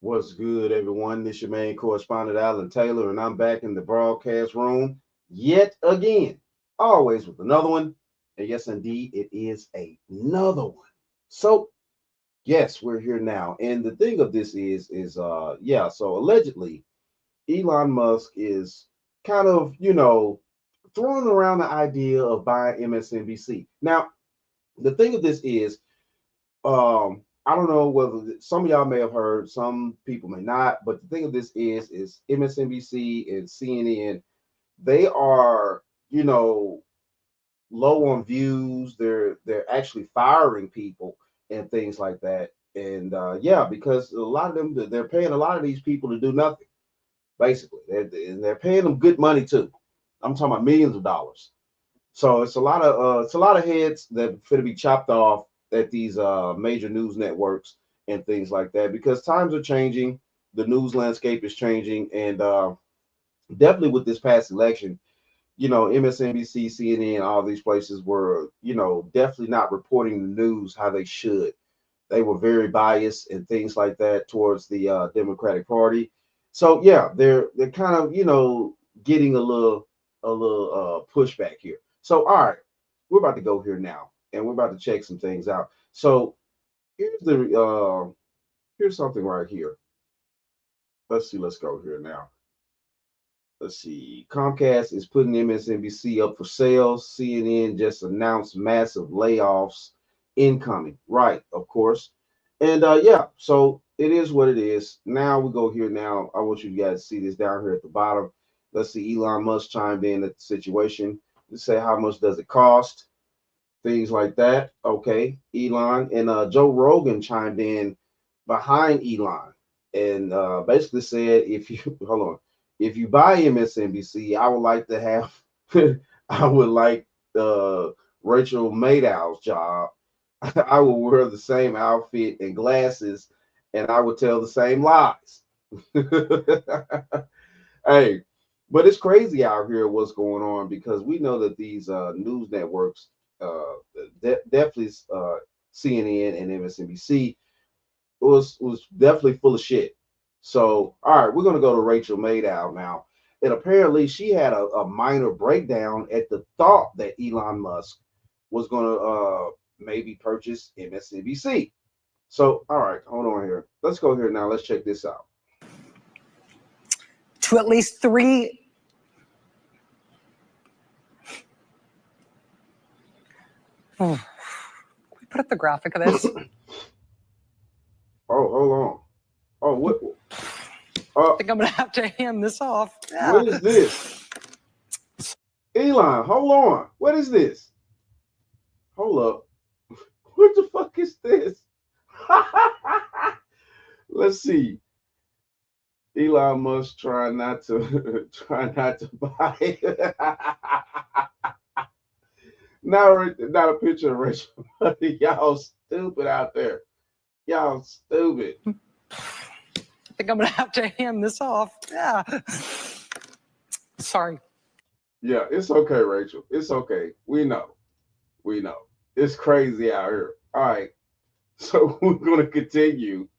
What's good, everyone? This your main correspondent, Alan Taylor, and I'm back in the broadcast room yet again, always with another one. And yes, indeed, it is another one. So, yes, we're here now. And the thing of this so allegedly, Elon Musk is kind of, throwing around the idea of buying MSNBC. Now, the thing of this is, I don't know whether some of y'all may have heard, some people may not, but the thing of this is MSNBC and CNN, they are, low on views. They're actually firing people and things like that. And because a lot of them they're paying a lot of these people to do nothing. Basically, they're paying them good money too. I'm talking about millions of dollars. So it's a lot of heads that fit to be chopped off at these major news networks and things like that because times are changing, the news landscape is changing, and definitely with this past election, MSNBC, CNN, all these places were definitely not reporting the news how they should. They were very biased and things like that towards the Democratic Party. So yeah, they're kind of getting a little pushback here. So all right, we're about to go here now, and we're about to check some things out. So here's the here's something right here. Let's see. Let's go here now. Let's see. Comcast is putting MSNBC up for sale. CNN just announced massive layoffs incoming. Right, of course. And so it is what it is. Now we go here now. I want you guys to see this down here at the bottom. Let's see. Elon Musk chimed in at the situation. Let's say how much does it cost? Things like that. Okay. Elon and Joe Rogan chimed in behind Elon and basically said, if you hold on, if you buy MSNBC, I would like to have, I would like Rachel Maddow's job. I will wear the same outfit and glasses, and I would tell the same lies. Hey, but it's crazy out here what's going on because we know that these news networks, uh, definitely CNN and MSNBC, was definitely full of shit. So, all right, we're gonna go to Rachel Maddow now, and apparently she had a minor breakdown at the thought that Elon Musk was gonna maybe purchase MSNBC. So, all right, hold on here. Let's go here now. Let's check this out. To at least three. Can we put up the graphic of this? Oh, hold on. Oh, what? I think I'm gonna have to hand this off. Yeah. What is this? Elon, hold on. What is this? Hold up. What the fuck is this? Let's see. Elon Musk trying not to buy. Not a picture of Rachel. Y'all stupid out there. Y'all stupid. I think I'm gonna have to hand this off. Yeah. Sorry. Yeah, it's okay, Rachel. It's okay. We know. We know. It's crazy out here. All right. So we're gonna continue.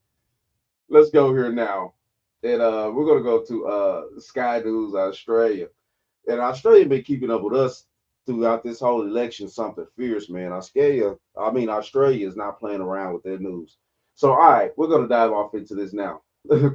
Let's go here now. And we're gonna go to Sky News Australia. And Australia been keeping up with us throughout this whole election, something fierce, man. Australia is not playing around with their news. So, all right, we're going to dive off into this now.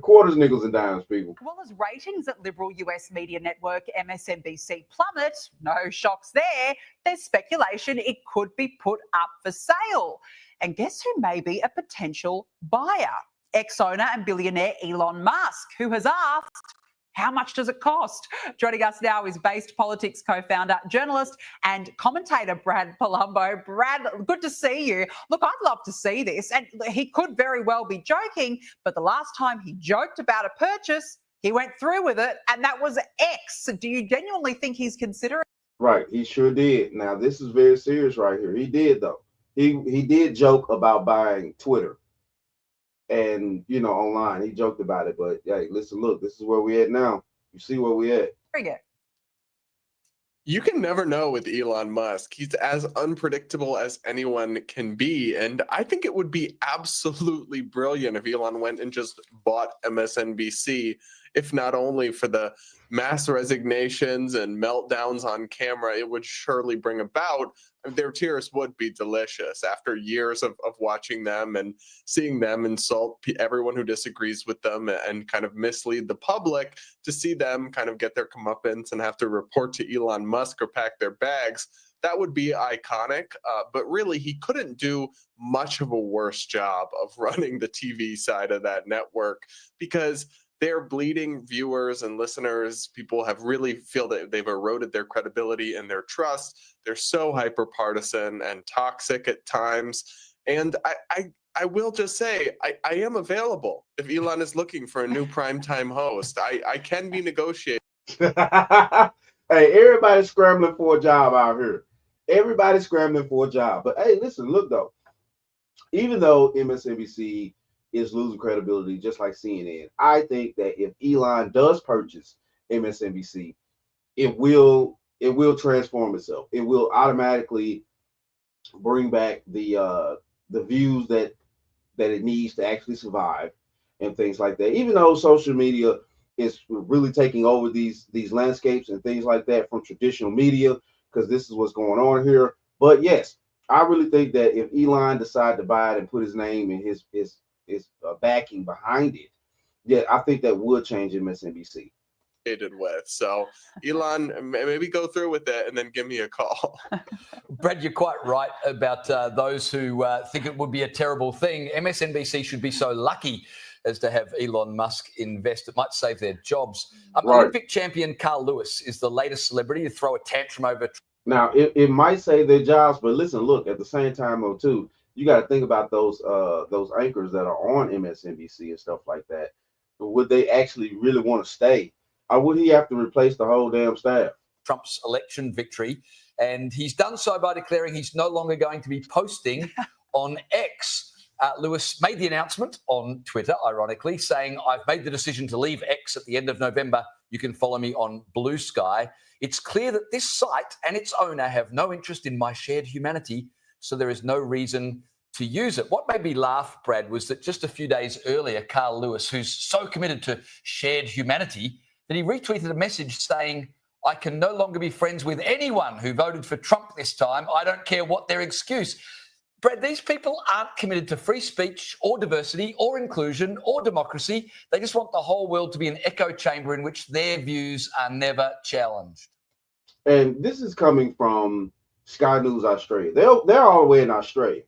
Quarters, nickels, and dimes, people. Well, as ratings at liberal US media network MSNBC plummet, no shocks there, there's speculation it could be put up for sale. And guess who may be a potential buyer? Ex-owner and billionaire Elon Musk, who has asked, how much does it cost? Joining us now is Based Politics co-founder, journalist and commentator Brad Palumbo. Brad, good to see you. Look, I'd love to see this. And he could very well be joking, but the last time he joked about a purchase, he went through with it, and that was X. Do you genuinely think he's considering? Right, he sure did. Now, this is very serious right here. He did, though. He did joke about buying Twitter. And online he joked about it, but hey, listen, look, this is where we at now. You see where we at. Very good. You can never know with Elon Musk. He's as unpredictable as anyone can be. And I think it would be absolutely brilliant if Elon went and just bought MSNBC, if not only for the mass resignations and meltdowns on camera, it would surely bring about. Their tears would be delicious after years of watching them and seeing them insult everyone who disagrees with them and kind of mislead the public. To see them kind of get their comeuppance and have to report to Elon Musk or pack their bags, that would be iconic. But really, he couldn't do much of a worse job of running the TV side of that network, because they're bleeding viewers and listeners. People have really feel that they've eroded their credibility and their trust. They're so hyper partisan and toxic at times. And I will just say, I am available if Elon is looking for a new primetime host. I can be negotiating. Hey, everybody's scrambling for a job out here. Everybody's scrambling for a job. But hey, listen, look though, even though MSNBC is losing credibility just like CNN, I think that if Elon does purchase MSNBC, it will transform itself. It will automatically bring back the views that it needs to actually survive and things like that. Even though social media is really taking over these landscapes and things like that from traditional media, because this is what's going on here. But yes, I really think that if Elon decided to buy it and put his name and his backing behind it, yeah, I think that would change MSNBC. With. So, Elon, maybe go through with that and then give me a call. Brad, you're quite right about those who think it would be a terrible thing. MSNBC should be so lucky as to have Elon Musk invest. It might save their jobs. Right. Olympic champion Carl Lewis is the latest celebrity to throw a tantrum over. Now, it might save their jobs, but listen, look, at the same time, though, too, you got to think about those anchors that are on MSNBC and stuff like that. Would they actually really want to stay? Or would he have to replace the whole damn staff? Trump's election victory, and he's done so by declaring he's no longer going to be posting on X. Lewis made the announcement on Twitter, ironically, saying, "I've made the decision to leave X at the end of November. You can follow me on Blue Sky. It's clear that this site and its owner have no interest in my shared humanity, so there is no reason to use it." What made me laugh, Brad, was that just a few days earlier, Carl Lewis, who's so committed to shared humanity, that he retweeted a message saying, "I can no longer be friends with anyone who voted for Trump this time. I don't care what their excuse." Brad, these people aren't committed to free speech or diversity or inclusion or democracy. They just want the whole world to be an echo chamber in which their views are never challenged. And this is coming from Sky News Australia. They're all the way in Australia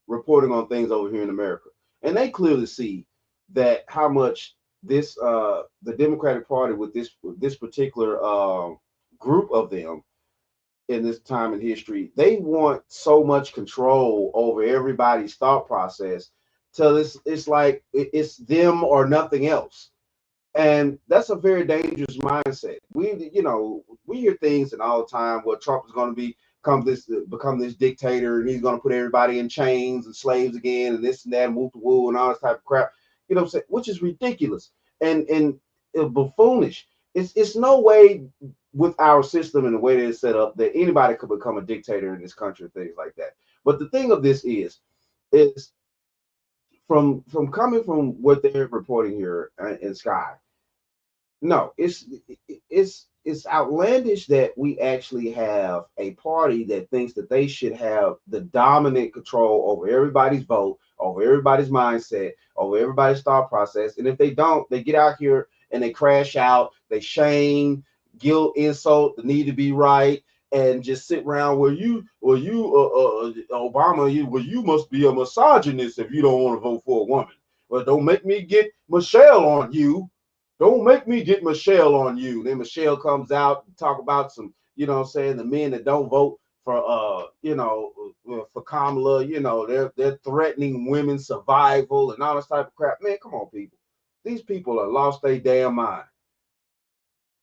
reporting on things over here in America. And they clearly see that how much this the Democratic Party with this particular group of them in this time in history, they want so much control over everybody's thought process till it's like it's them or nothing else. And that's a very dangerous mindset. We hear things and all the time where Trump is going to become this dictator, and he's going to put everybody in chains and slaves again, and this and that, and whoop the woo, and all this type of crap. You know what I'm saying? Which is ridiculous and buffoonish. It's no way with our system and the way that it's set up that anybody could become a dictator in this country, things like that. But the thing of this is from coming from what they're reporting here in Sky. No, it's outlandish that we actually have a party that thinks that they should have the dominant control over everybody's vote, over everybody's mindset, over everybody's thought process. And if they don't, they get out here and they crash out, they shame, guilt, insult, the need to be right, and just sit around Obama, you must be a misogynist if you don't want to vote for a woman. Well, don't make me get Michelle on you. Don't make me get Michelle on you. Then Michelle comes out and talk about some, the men that don't vote for for Kamala, they're threatening women's survival and all this type of crap. Man, come on, people. These people are lost their damn mind.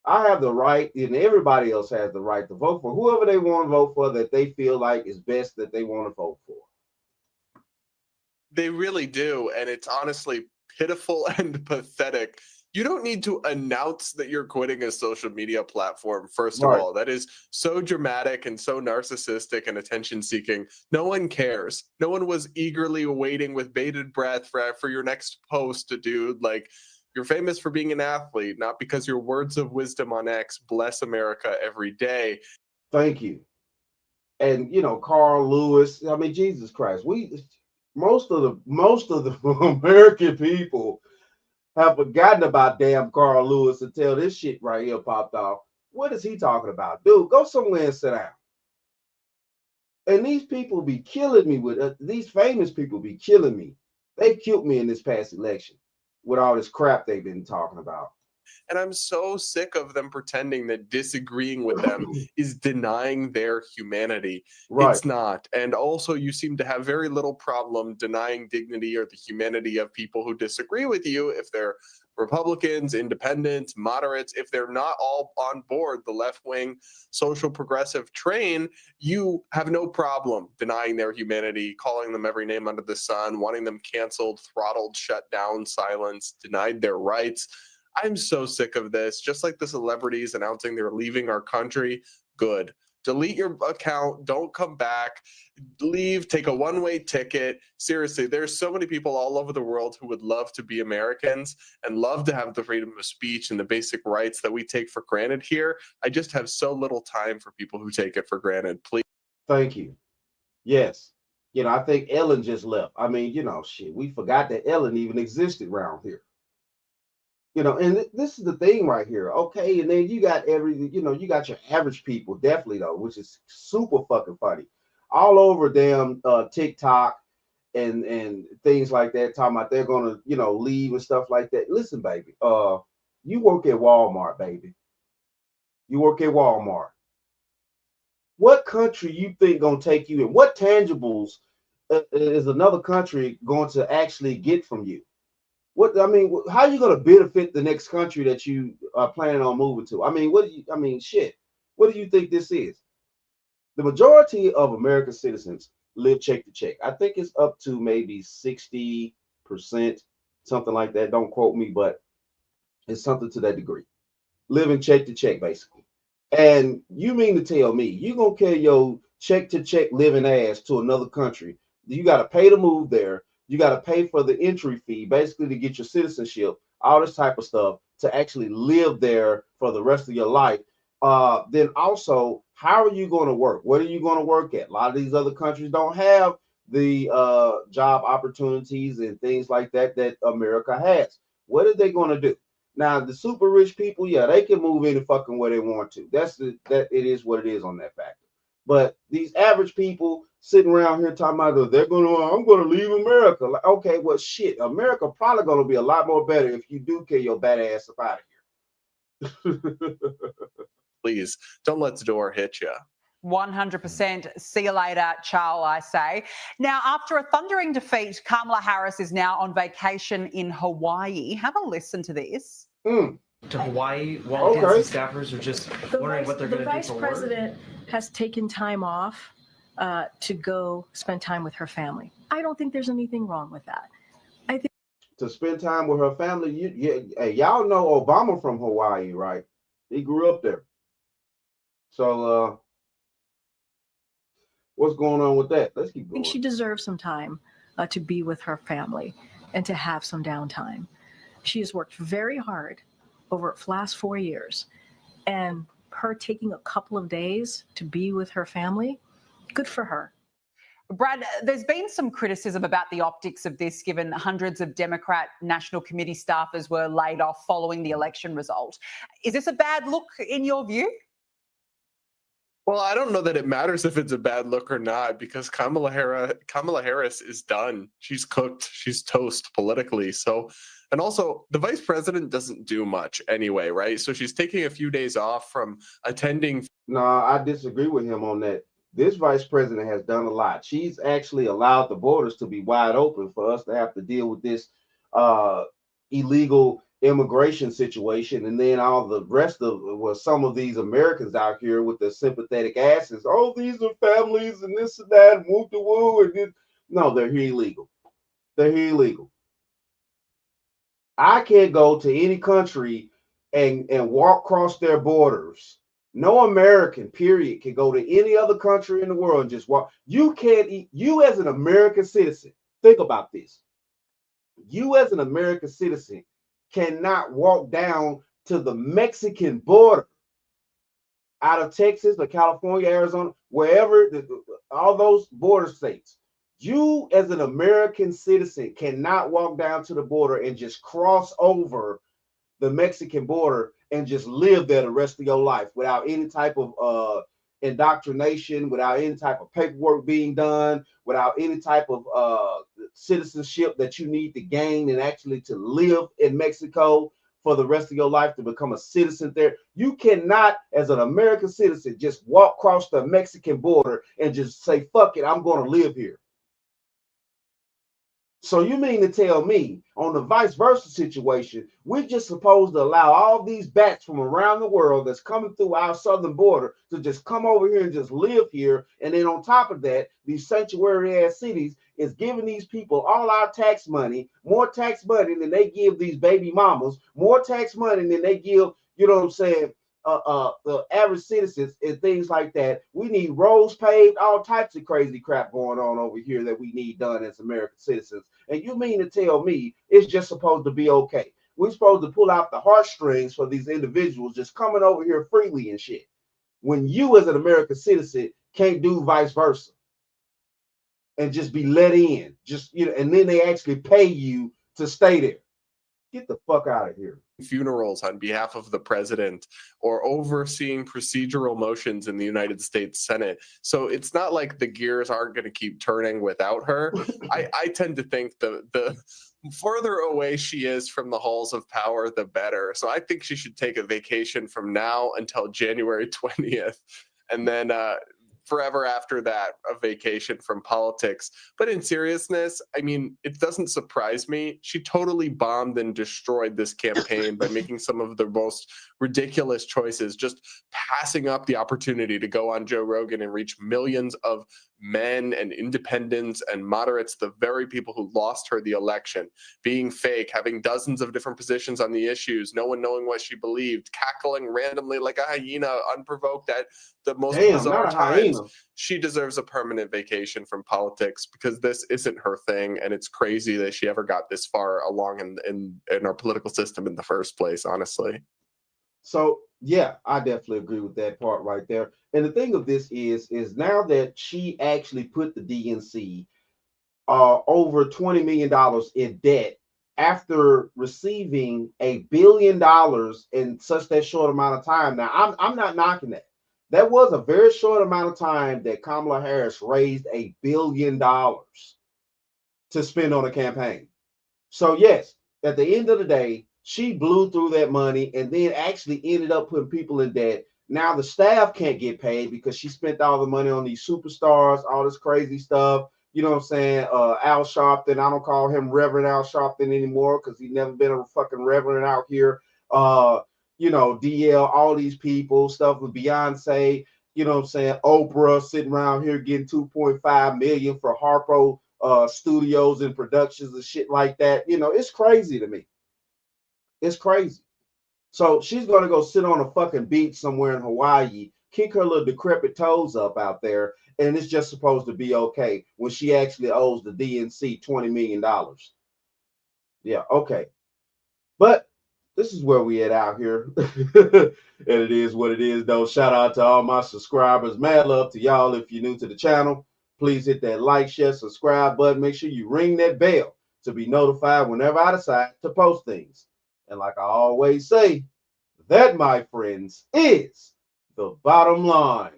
I have the right, and everybody else has the right to vote for whoever they want to vote for that they feel like is best that they want to vote for. They really do. And it's honestly pitiful and pathetic You don't need to announce that you're quitting a social media platform, first of Right. all. That is so dramatic and so narcissistic and attention seeking. No one cares. No one was eagerly waiting with bated breath for your next post, dude. Like, you're famous for being an athlete, not because your words of wisdom on X bless America every day. Thank you. And Carl Lewis. I mean, Jesus Christ. Most of the American people have forgotten about damn Carl Lewis until this shit right here popped off. What is he talking about? Dude, go somewhere and sit down. And these people be killing me with these famous people be killing me. They killed me in this past election with all this crap they've been talking about. And I'm so sick of them pretending that disagreeing with them is denying their humanity. Right. It's not. And also, you seem to have very little problem denying dignity or the humanity of people who disagree with you if they're Republicans, independents, moderates. If they're not all on board the left-wing social progressive train, you have no problem denying their humanity, calling them every name under the sun, wanting them canceled, throttled, shut down, silenced, denied their rights. I'm so sick of this. Just like the celebrities announcing they're leaving our country, good. Delete your account. Don't come back. Leave. Take a one-way ticket. Seriously, there's so many people all over the world who would love to be Americans and love to have the freedom of speech and the basic rights that we take for granted here. I just have so little time for people who take it for granted. Please. Thank you. Yes. I think Ellen just left. I mean, shit, we forgot that Ellen even existed around here. And this is the thing right here. Okay, and then you got you got your average people, definitely though, which is super fucking funny. All over damn TikTok and things like that, talking about they're gonna, leave and stuff like that. Listen, baby, you work at Walmart, baby. You work at Walmart. What country you think gonna take you in? What tangibles is another country going to actually get from you? What I mean, how are you going to benefit the next country that you are planning on moving to? I mean, shit. What do you think this is? The majority of American citizens live check to check. I think it's up to maybe 60%, something like that. Don't quote me, but it's something to that degree. Living check to check, basically. And you mean to tell me you're going to carry your check to check living ass to another country? You got to pay to move there. You got to pay for the entry fee, basically to get your citizenship, all this type of stuff, to actually live there for the rest of your life. Then also, how are you going to work? What are you going to work at? A lot of these other countries don't have the job opportunities and things like that that America has. What are they going to do? Now, the super rich people, yeah, they can move any fucking way they want to. That it is what it is on that factor. But these average people sitting around here talking about I'm gonna leave America. Like, okay, well shit, America probably gonna be a lot more better if you do get your bad ass up out of here. Please don't let the door hit you. 100%. See you later, Charles, I say. Now, after a thundering defeat, Kamala Harris is now on vacation in Hawaii. Have a listen to this. To Hawaii while Kansas staffers are just wondering what they're going to do for work. The vice president has taken time off to go spend time with her family. I don't think there's anything wrong with that. I think to spend time with her family. Y'all know Obama from Hawaii, right? He grew up there. So what's going on with that? Let's keep going. I think she deserves some time to be with her family and to have some downtime. She has worked very hard over the last 4 years, and her taking a couple of days to be with her family, good for her. Brad, there's been some criticism about the optics of this, given hundreds of Democrat National Committee staffers were laid off following the election result. Is this a bad look in your view? Well, I don't know that it matters if it's a bad look or not, because Kamala Harris is done. She's cooked. She's toast politically. So, and also the vice president doesn't do much anyway, right? So she's taking a few days off from attending. No, I disagree with him on that. This vice president has done a lot. She's actually allowed the borders to be wide open for us to have to deal with this illegal immigration situation, and then all the rest of some of these Americans out here with the sympathetic asses. Oh, these are families and this and that, and whoop de woo, and this. No, they're here illegal. They're here illegal. I can't go to any country and walk across their borders. No American, period, can go to any other country in the world and just walk. You can't. You as an American citizen, think about this. You as an American citizen cannot walk down to the Mexican border out of Texas or California, Arizona, wherever, all those border states. You as an American citizen cannot walk down to the border and just cross over the Mexican border and just live there the rest of your life without any type of indoctrination, without any type of paperwork being done, without any type of citizenship that you need to gain and actually to live in Mexico for the rest of your life to become a citizen there. You cannot, as an American citizen, just walk across the Mexican border and just say, fuck it, I'm going to live here. So you mean to tell me on the vice versa situation, we're just supposed to allow all these bats from around the world that's coming through our southern border to just come over here and just live here. And then on top of that, these sanctuary ass cities is giving these people all our tax money, more tax money than they give these baby mamas, more tax money than they give, you know what I'm saying, the average citizens and things like that. We need roads paved, all types of crazy crap going on over here that we need done as American citizens. And you mean to tell me it's just supposed to be okay? We're supposed to pull out the heartstrings for these individuals just coming over here freely and shit, when you as an American citizen can't do vice versa and just be let in, just, you know, and then they actually pay you to stay there. Get the fuck out of here. Funerals on behalf of the president or overseeing procedural motions in the United States Senate. So it's not like the gears aren't going to keep turning without her. I tend to think the further away she is from the halls of power, the better. So I think she should take a vacation from now until January 20th. And then forever after that, a vacation from politics. But in seriousness, I mean, it doesn't surprise me. She totally bombed and destroyed this campaign by making some of the most ridiculous choices, just passing up the opportunity to go on Joe Rogan and reach millions of men and independents and moderates, the very people who lost her the election, being fake, having dozens of different positions on the issues, no one knowing what she believed, cackling randomly like a hyena, unprovoked at the most bizarre times. She deserves a permanent vacation from politics because this isn't her thing, and it's crazy that she ever got this far along in our political system in the first place, honestly. So yeah, I definitely agree with that part right there. And the thing of this is now that she actually put the DNC over $20 million in debt after receiving $1 billion in such that short amount of time. Now, I'm not knocking that. That was a very short amount of time that Kamala Harris raised $1 billion to spend on a campaign. So yes, at the end of the day, she blew through that money and then actually ended up putting people in debt. Now the staff can't get paid because she spent all the money on these superstars, all this crazy stuff. You know what I'm saying? Al Sharpton, I don't call him Reverend Al Sharpton anymore because he's never been a fucking reverend out here. You know, DL, all these people, stuff with Beyonce, you know what I'm saying? Oprah sitting around here getting 2.5 million for Harpo studios and productions and shit like that. You know, it's crazy to me. It's crazy. So she's going to go sit on a fucking beach somewhere in Hawaii, kick her little decrepit toes up out there, and it's just supposed to be okay when she actually owes the DNC $20 million. Yeah, okay. But this is where we at out here. And it is what it is, though. Shout out to all my subscribers. Mad love to y'all. If you're new to the channel, please hit that like, share, subscribe button. Make sure you ring that bell to be notified whenever I decide to post things. And like I always say, that, my friends, is the bottom line.